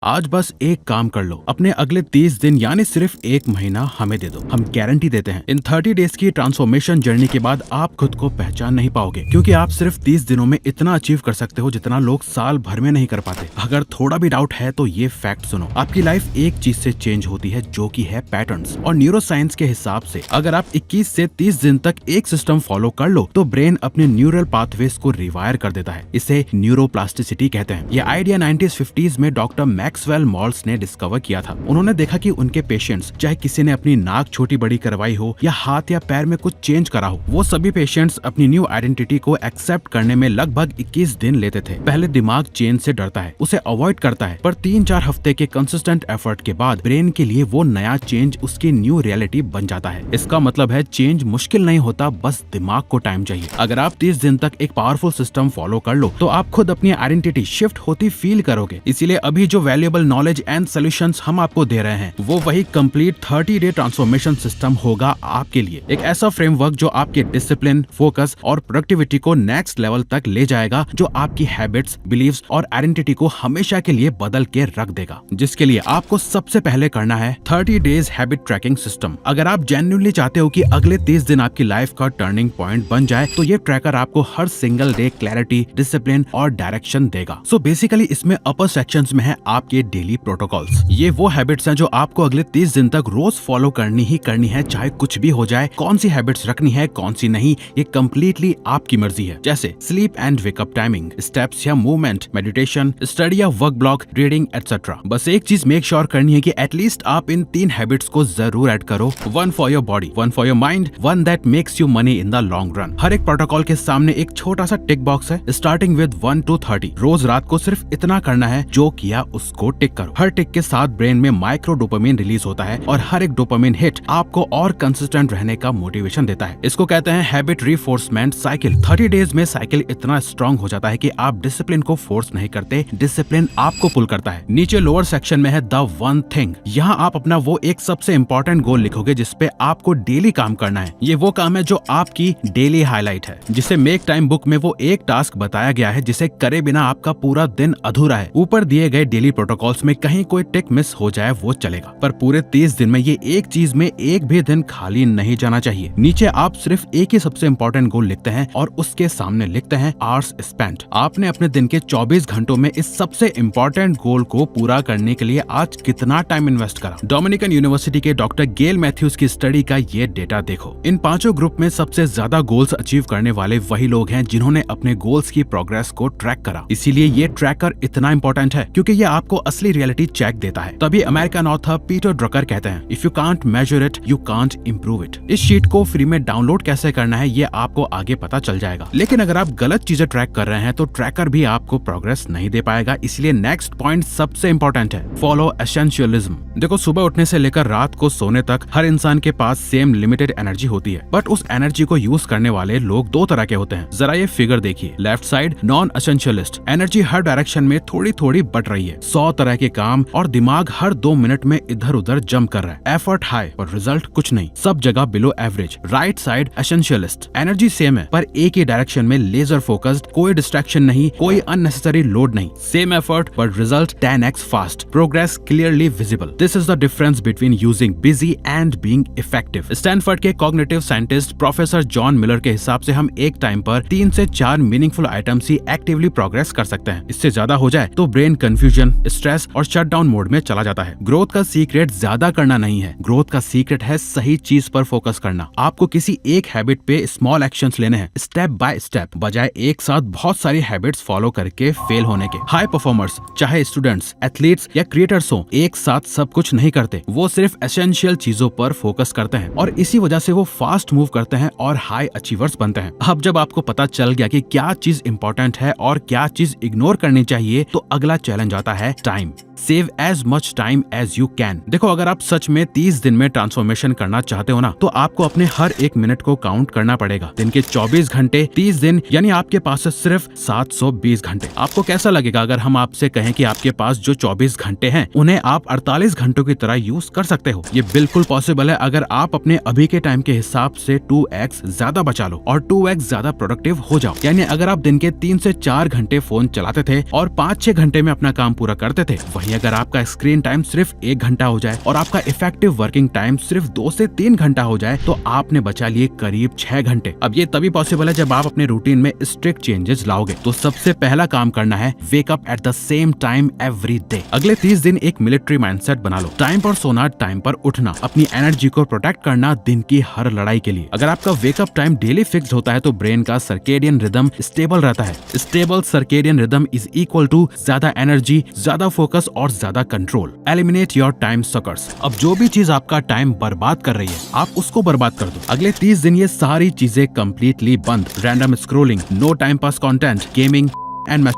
आज बस एक काम कर लो, अपने अगले 30 दिन यानी सिर्फ एक महीना हमें दे दो। हम गारंटी देते हैं इन 30 डेज की ट्रांसफॉर्मेशन जर्नी के बाद आप खुद को पहचान नहीं पाओगे, क्योंकि आप सिर्फ 30 दिनों में इतना अचीव कर सकते हो जितना लोग साल भर में नहीं कर पाते। अगर थोड़ा भी डाउट है तो ये फैक्ट सुनो, आपकी लाइफ एक चीज से चेंज होती है जो कि है पैटर्न्स। और न्यूरो साइंस के हिसाब से अगर आप 21 से 30 दिन तक एक सिस्टम फॉलो कर लो तो ब्रेन अपने न्यूरल पाथवेज को रिवायर कर देता है। इसे न्यूरोप्लास्टिसिटी कहते हैं। ये आइडिया 90s-50s में डॉक्टर मैक्सवेल मॉल्स ने डिस्कवर किया था। उन्होंने देखा कि उनके पेशेंट्स, चाहे किसी ने अपनी नाक छोटी बड़ी करवाई हो या हाथ या पैर में कुछ चेंज करा हो, वो सभी पेशेंट्स अपनी न्यू आइडेंटिटी को एक्सेप्ट करने में लगभग 21 दिन लेते थे। पहले दिमाग चेंज से डरता है, उसे अवॉइड करता है, पर 3-4 हफ्ते के कंसिस्टेंट एफर्ट के बाद ब्रेन के लिए वो नया चेंज उसकी न्यू रियलिटी बन जाता है। इसका मतलब है चेंज मुश्किल नहीं होता, बस दिमाग को टाइम चाहिए। अगर आप 30 दिन तक एक पावरफुल सिस्टम फॉलो कर लो तो आप खुद अपनी आइडेंटिटी शिफ्ट होती फील करोगे। इसीलिए अभी जो वैल्यूएबल नॉलेज एंड सॉल्यूशंस हम आपको दे रहे हैं वो वही कंप्लीट 30 डे ट्रांसफॉर्मेशन सिस्टम होगा आपके लिए। एक ऐसा फ्रेमवर्क जो आपके डिसिप्लिन, फोकस और प्रोडक्टिविटी को नेक्स्ट लेवल तक ले जाएगा, जो आपकी हैबिट्स, बिलीव्स और आइडेंटिटी को हमेशा के लिए बदल के रख देगा। जिसके लिए आपको सबसे पहले करना है 30 डेज हैबिट ट्रैकिंग सिस्टम। अगर आप जेन्युइनली चाहते हो कि अगले 30 दिन आपकी लाइफ का टर्निंग पॉइंट बन जाए तो ये ट्रैकर आपको हर सिंगल डे क्लैरिटी, डिसिप्लिन और डायरेक्शन देगा। सो बेसिकली इसमें अपर सेक्शंस में है आपके डेली प्रोटोकॉल्स। ये वो हैबिट्स हैं जो आपको अगले 30 दिन तक रोज फॉलो करनी ही करनी है, चाहे कुछ भी हो जाए। कौन सी हैबिट्स रखनी है, कौन सी नहीं, ये कम्प्लीटली आपकी मर्जी है। जैसे sleep and wake up timing, steps या मूवमेंट, मेडिटेशन, स्टडी या वर्क ब्लॉक, रीडिंग एटसेट्रा। बस एक चीज मेक श्योर करनी है कि एटलीस्ट आप इन 3 हैबिट्स को जरूर ऐड करो। 1 for your body, 1 for your mind, 1 that makes you money in the long run. हर एक प्रोटोकॉल के सामने एक छोटा सा टिक बॉक्स है, स्टार्टिंग विद 1 to 30। रोज रात को सिर्फ इतना करना है, जो किया उसको टिक करो। हर टिक के साथ ब्रेन में माइक्रो डोपामिन रिलीज होता है और हर एक डोपामिन हिट आपको और कंसिस्टेंट रहने का मोटिवेशन देता है। इसको कहते हैं हैबिट रिफोर्समेंट साइकिल। 30 डेज में साइकिल इतना स्ट्रॉन्ग हो जाता है कि आप डिसिप्लिन को फोर्स नहीं करते, डिसिप्लिन आपको पुल करता है। नीचे लोअर सेक्शन में है द वन थिंग। यहाँ आप अपना वो एक सबसे इम्पोर्टेंट गोल लिखोगे जिसपे आपको डेली काम करना है। ये वो काम है जो आपकी डेली हाईलाइट है, जिसे मेक टाइम बुक में वो एक टास्क बताया गया है जिसे करे बिना आपका पूरा दिन अधूरा है। ऊपर दिए गए डेली प्रोटोकॉल्स में कहीं कोई टिक मिस हो जाए वो चलेगा, पर पूरे 30 दिन में ये एक चीज में एक भी दिन खाली नहीं जाना चाहिए। नीचे आप सिर्फ एक ही सबसे इम्पोर्टेंट गोल लिखते हैं और उसके सामने लिखते हैं आवर्स स्पेंट। आपने अपने दिन के 24 घंटों में इस सबसे इम्पोर्टेंट गोल को पूरा करने के लिए आज कितना टाइम इन्वेस्ट करा। डोमिनिकन यूनिवर्सिटी के डॉक्टर गेल मैथ्यूज की स्टडी का ये डेटा देखो। इन 5 ग्रुप में सबसे ज्यादा गोल्स अचीव करने वाले वही लोग हैं जिन्होंने अपने गोल्स की प्रोग्रेस को ट्रैक करा। इसीलिए ये ट्रैकर इतना इम्पोर्टेंट है, क्योंकि ये आपको असली रियलिटी चेक देता है। तभी अमेरिकन ऑथर पीटर ड्रकर कहते हैं, if you can't measure it you can't improve it. इस शीट को फ्री में डाउनलोड कैसे करना है ये आपको आगे पता चल जाएगा। लेकिन अगर आप गलत चीजें ट्रैक कर रहे हैं तो ट्रैकर भी आपको प्रोग्रेस नहीं दे पाएगा। इसलिए नेक्स्ट पॉइंट सबसे इम्पोर्टेंट है, फॉलो एसेंशियलिज्म। देखो, सुबह उठने से लेकर रात को सोने तक हर इंसान के पास सेम लिमिटेड एनर्जी होती है, बट उस एनर्जी को यूज करने वाले लोग 2 तरह के होते हैं। जरा ये फिगर देखिए, लेफ्ट साइड नॉन एसेंशियलिस्ट, एनर्जी हर डायरेक्शन में थोड़ी थोड़ी बट रही है, 100 तरह के काम और दिमाग हर 2 मिनट में इधर उधर जंप कर रहा है। एफर्ट हाई और रिजल्ट कुछ नहीं, सब जगह below average. Right side essentialist, energy same है पर एक ही डायरेक्शन में लेजर फोकस्ड, कोई डिस्ट्रैक्शन नहीं, कोई अननेसेसरी लोड नहीं। Same effort but result 10x fast, progress clearly visible. This is the difference between using busy and being effective. Stanford के cognitive scientist professor John Miller के हिसाब से हम एक टाइम पर 3 से 4 मीनिंगफुल आइटम्स ही एक्टिवली प्रोग्रेस कर सकते हैं। इससे ज्यादा हो जाए तो ब्रेन कंफ्यूजन, स्ट्रेस और शटडाउन मोड में चला जाता है। ग्रोथ का सीक्रेट ज्यादा करना नहीं है, ग्रोथ का सीक्रेट है सही चीज पर फोकस करना। आपको किसी एक हैबिट पे स्मॉल एक्शंस लेने हैं, स्टेप बाय स्टेप, बजाय एक साथ बहुत सारी हैबिट्स फॉलो करके फेल होने के। हाई परफॉर्मर्स, चाहे स्टूडेंट्स, एथलीट्स या क्रिएटर्स हो, एक साथ सब कुछ नहीं करते। वो सिर्फ एसेंशियल चीजों पर फोकस करते हैं और इसी वजह से वो फास्ट मूव करते हैं और हाई अचीवर्स बनते हैं। अब जब आपको पता चल गया कि क्या चीज इंपॉर्टेंट है और क्या चीज इग्नोर करनी चाहिए, तो अगला चैलेंज आता है time. Save as much time as you can. देखो, अगर आप सच में 30 दिन में ट्रांसफॉर्मेशन करना चाहते हो ना, तो आपको अपने हर एक मिनट को काउंट करना पड़ेगा। दिन के 24 घंटे 30 दिन, यानी आपके पास है सिर्फ 720 घंटे। आपको कैसा लगेगा अगर हम आपसे कहें कि आपके पास जो 24 घंटे हैं उन्हें आप 48 घंटों की तरह यूज कर सकते हो? ये बिल्कुल पॉसिबल है अगर आप अपने अभी के टाइम के हिसाब से 2x ज्यादा बचा लो और 2x ज्यादा प्रोडक्टिव हो जाओ। यानी अगर आप दिन के 3 से 4 घंटे फोन चलाते थे और 5-6 घंटे में अपना काम पूरा करते थे, वही वहीं अगर आपका स्क्रीन टाइम सिर्फ 1 घंटा हो जाए और आपका इफेक्टिव वर्किंग टाइम सिर्फ 2 से 3 घंटा हो जाए तो आपने बचा लिए करीब 6 घंटे। अब ये तभी पॉसिबल है जब आप अपने रूटीन में स्ट्रिक्ट चेंजेस लाओगे। तो सबसे पहला काम करना है, wake up at the same time every day. अगले 30 दिन एक मिलिट्री माइंडसेट बना लो। टाइम पर सोना, टाइम पर उठना, अपनी एनर्जी को प्रोटेक्ट करना दिन की हर लड़ाई के लिए। अगर आपका वेकअप टाइम डेली फिक्स्ड होता है तो ब्रेन का सर्केडियन रिदम स्टेबल रहता है। Stable circadian rhythm is equal to ज्यादा एनर्जी, ज्यादा फोकस और ज्यादा control. Eliminate your time suckers. अब जो भी चीज आपका टाइम बर्बाद कर रही है, आप उसको बर्बाद कर दो। अगले 30 दिन ये सारी चीजें कंप्लीटली बंद। Random scrolling, no time pass content, gaming and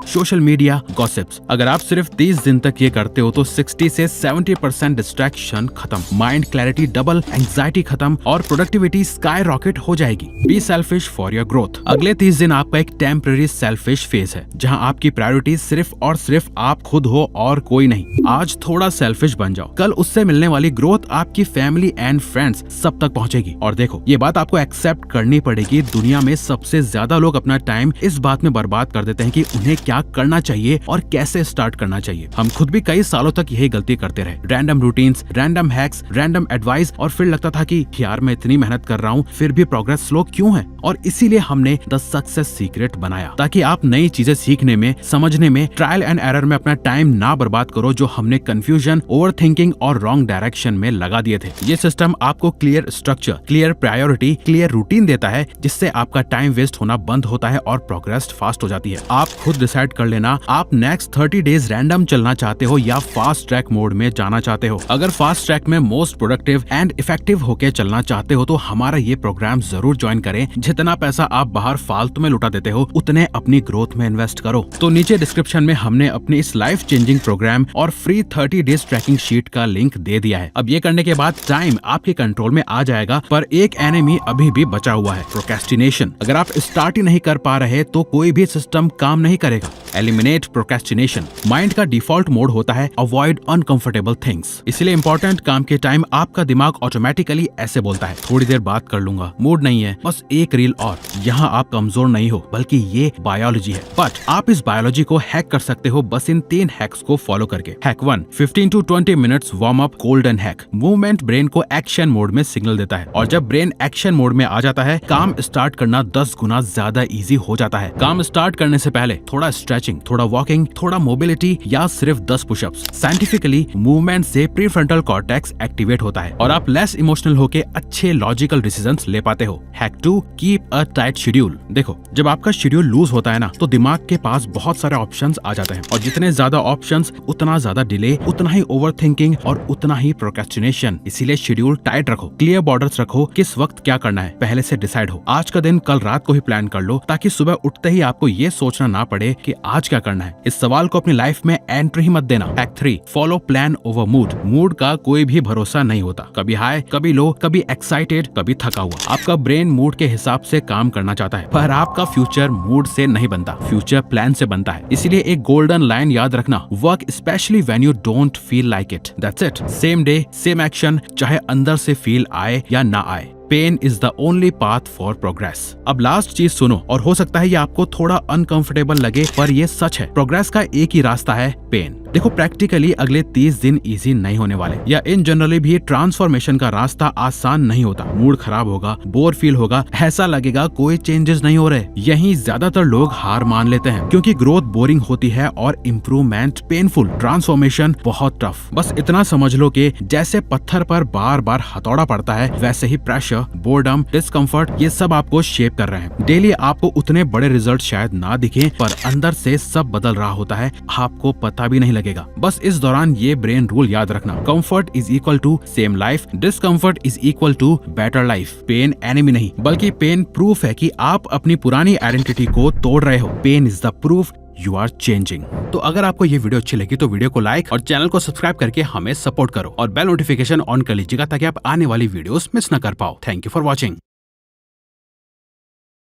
social media, gossips. अगर आप सिर्फ 30 दिन तक ये करते हो तो 60 से 70% डिस्ट्रैक्शन खत्म, माइंड क्लैरिटी डबल, एंजाइटी खत्म और प्रोडक्टिविटी स्काई रॉकेट हो जाएगी। Be selfish for your growth. अगले 30 दिन आपका एक टेम्पररी सेल्फिश फेज है जहां आपकी प्रायोरिटी सिर्फ और सिर्फ आप खुद हो और कोई नहीं। आज थोड़ा सेल्फिश बन जाओ, कल उससे मिलने वाली ग्रोथ आपकी फैमिली एंड फ्रेंड्स सब तक पहुंचेगी। और देखो, ये बात आपको एक्सेप्ट करनी पड़ेगी, दुनिया में सबसे ज्यादा लोग अपना टाइम इस बात में बर्बाद कर देते हैं कि उन्हें क्या करना चाहिए और कैसे स्टार्ट करना चाहिए। हम खुद भी कई सालों तक यही गलती करते रहे। Random routines, random hacks, random advice और फिर लगता था कि यार मैं इतनी मेहनत कर रहा हूँ फिर भी प्रोग्रेस स्लो क्यों है। और इसीलिए हमने द सक्सेस सीक्रेट बनाया ताकि आप नई चीजें सीखने में, समझने में, ट्रायल एंड एरर में अपना टाइम ना बर्बाद करो जो हमने कंफ्यूजन, ओवर थिंकिंग और रॉन्ग डायरेक्शन में लगा दिए थे। ये सिस्टम आपको clear structure, clear priority, clear routine देता है जिससे आपका टाइम वेस्ट होना बंद होता है और प्रोग्रेस फास्ट हो जाती है। आप खुद डिसाइड कर लेना आप नेक्स्ट 30 डेज रैंडम चलना चाहते हो या फास्ट ट्रैक मोड में जाना चाहते हो। अगर फास्ट ट्रैक में मोस्ट प्रोडक्टिव एंड इफेक्टिव होके चलना चाहते हो तो हमारा ये प्रोग्राम जरूर ज्वाइन करें। जितना पैसा आप बाहर फालतू में लुटा देते हो उतने अपनी ग्रोथ में इन्वेस्ट करो। तो नीचे डिस्क्रिप्शन में हमने अपनी इस लाइफ चेंजिंग प्रोग्राम और फ्री 30 डेज ट्रैकिंग शीट का लिंक दे दिया है। अब ये करने के बाद टाइम आपके कंट्रोल में आ जाएगा, पर एक एनिमी अभी भी बचा हुआ है, प्रोक्रेस्टिनेशन। अगर आप स्टार्ट ही नहीं कर पा रहे तो कोई भी सिस्टम काम नहीं करेगा। Eliminate procrastination. माइंड का डिफॉल्ट मोड होता है अवॉइड अनकंफर्टेबल थिंग्स। इसलिए इंपॉर्टेंट काम के टाइम आपका दिमाग ऑटोमेटिकली ऐसे बोलता है, थोड़ी देर बात कर लूंगा, मूड नहीं है, बस एक रील और। यहाँ आप कमजोर नहीं हो, बल्कि ये बायोलॉजी है। बट आप इस बायोलॉजी को हैक कर सकते हो बस इन 3 हैक्स को फॉलो करके। Hack 1, 15 to 20 minutes warm up golden hack. Movement brain को एक्शन मोड में सिग्नल देता है और जब ब्रेन एक्शन मोड में आ जाता है काम स्टार्ट करना 10 गुना ज्यादा इजी हो जाता है। काम स्टार्ट करने से पहले थोड़ा स्ट्रेचिंग, थोड़ा वॉकिंग, थोड़ा मोबिलिटी या सिर्फ 10 पुशअप्स। साइंटिफिकली मूवमेंट से प्रीफ्रंटल कॉर्टेक्स एक्टिवेट होता है और आप लेस इमोशनल होके अच्छे लॉजिकल डिसीजंस ले पाते हो। Hack 2, keep a tight schedule. देखो, जब आपका शेड्यूल लूज होता है ना तो दिमाग के पास बहुत सारे ऑप्शंस आ जाते हैं और जितने ज्यादा ऑप्शंस उतना ज्यादा डिले, उतना ही ओवरथिंकिंग और उतना ही प्रोक्रेस्टिनेशन। इसीलिए शेड्यूल टाइट रखो, क्लियर बॉर्डर्स रखो, किस वक्त क्या करना है पहले से डिसाइड हो। आज का दिन कल रात को ही प्लान कर लो ताकि सुबह उठते ही आपको ये सोचना ना पड़े कि आज क्या करना है। इस सवाल को अपनी लाइफ में एंट्री ही मत देना। Hack 3, follow plan over mood. Mood का कोई भी भरोसा नहीं होता, कभी हाई, कभी लो, कभी एक्साइटेड, कभी थका हुआ। आपका ब्रेन मूड के हिसाब से काम करना चाहता है, पर आपका फ्यूचर मूड से नहीं बनता, फ्यूचर प्लान से बनता है। इसीलिए एक गोल्डन लाइन याद रखना, work specially when you don't feel like it, that's it. Same day same action, चाहे अंदर से फील आए या ना आए। Pain is the only path for progress. अब लास्ट चीज सुनो, और हो सकता है ये आपको थोड़ा अनकंफर्टेबल लगे पर ये सच है। प्रोग्रेस का एक ही रास्ता है, पेन। देखो, प्रैक्टिकली अगले 30 दिन इजी नहीं होने वाले, या इन जनरली भी ट्रांसफॉर्मेशन का रास्ता आसान नहीं होता। मूड खराब होगा, बोर फील होगा, ऐसा लगेगा कोई चेंजेस नहीं हो रहे। यही ज्यादातर लोग हार मान लेते हैं क्योंकि ग्रोथ बोरिंग होती है और इम्प्रूवमेंट पेनफुल, ट्रांसफॉर्मेशन बहुत टफ। बस इतना समझ लो कि जैसे पत्थर पर बार बार हथौड़ा पड़ता है वैसे ही प्रेशर, बोर्डम, डिस्कम्फर्ट, ये सब आपको शेप कर रहे हैं। डेली आपको उतने बड़े रिजल्ट शायद ना दिखे पर अंदर से सब बदल रहा होता है, आपको पता भी नहीं लगेगा। बस इस दौरान ये ब्रेन रूल याद रखना, comfort is equal to same life, discomfort is equal to better life. Pain enemy नहीं बल्कि पेन प्रूफ है कि आप अपनी पुरानी आइडेंटिटी को तोड़ रहे हो। Pain is the proof you are changing. तो अगर आपको ये वीडियो अच्छी लगी तो वीडियो को लाइक और चैनल को सब्सक्राइब करके हमें सपोर्ट करो और बेल नोटिफिकेशन ऑन कर लीजिएगा ताकि आप आने वाली वीडियोस मिस न कर पाओ। Thank you for watching.